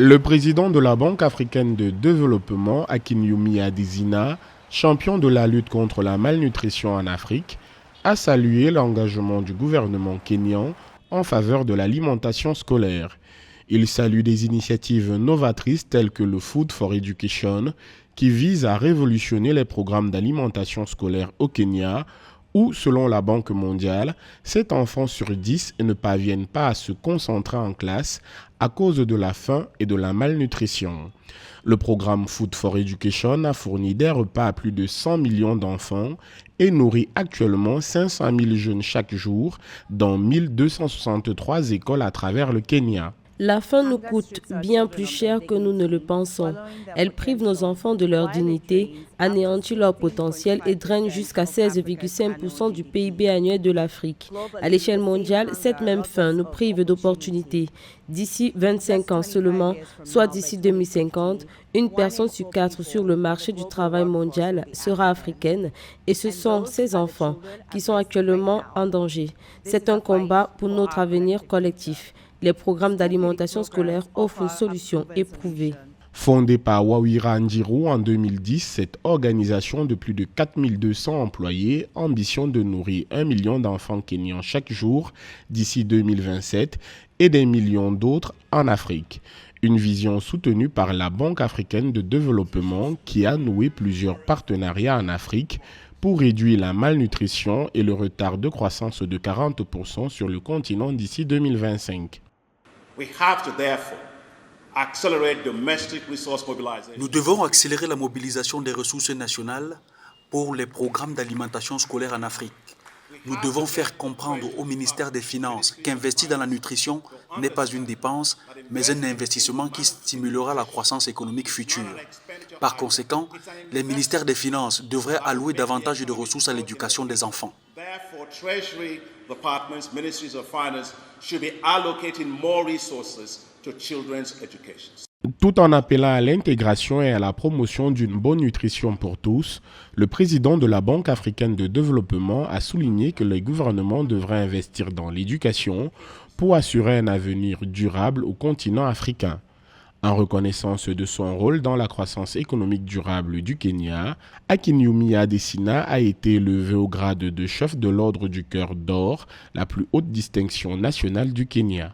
Le président de la Banque africaine de développement, Akinwumi Adesina, champion de la lutte contre la malnutrition en Afrique, a salué l'engagement du gouvernement kényan en faveur de l'alimentation scolaire. Il salue des initiatives novatrices telles que le Food for Education, qui vise à révolutionner les programmes d'alimentation scolaire au Kenya, où, selon la Banque mondiale, 7 enfants sur 10 ne parviennent pas à se concentrer en classe à cause de la faim et de la malnutrition. Le programme Food for Education a fourni des repas à plus de 100 millions d'enfants et nourrit actuellement 500 000 jeunes chaque jour dans 1263 écoles à travers le Kenya. La faim nous coûte bien plus cher que nous ne le pensons. Elle prive nos enfants de leur dignité, anéantit leur potentiel et draine jusqu'à 16,5% du PIB annuel de l'Afrique. À l'échelle mondiale, cette même faim nous prive d'opportunités. D'ici 25 ans seulement, soit d'ici 2050, une personne sur 4 sur le marché du travail mondial sera africaine et ce sont ces enfants qui sont actuellement en danger. C'est un combat pour notre avenir collectif. Les programmes d'alimentation scolaire offrent une solution éprouvée. Fondée par Wawira Njiru en 2010, cette organisation de plus de 4200 employés ambitionne de nourrir 1 million d'enfants kenyans chaque jour d'ici 2027 et des millions d'autres en Afrique. Une vision soutenue par la Banque africaine de développement qui a noué plusieurs partenariats en Afrique pour réduire la malnutrition et le retard de croissance de 40% sur le continent d'ici 2025. Nous devons accélérer la mobilisation des ressources nationales pour les programmes d'alimentation scolaire en Afrique. Nous devons faire comprendre au ministère des Finances qu'investir dans la nutrition n'est pas une dépense, mais un investissement qui stimulera la croissance économique future. Par conséquent, les ministères des Finances devraient allouer davantage de ressources à l'éducation des enfants. Tout en appelant à l'intégration et à la promotion d'une bonne nutrition pour tous, le président de la Banque africaine de développement a souligné que les gouvernements devraient investir dans l'éducation pour assurer un avenir durable au continent africain. En reconnaissance de son rôle dans la croissance économique durable du Kenya, Akinwumi Adesina a été élevé au grade de chef de l'Ordre du Cœur d'Or, la plus haute distinction nationale du Kenya.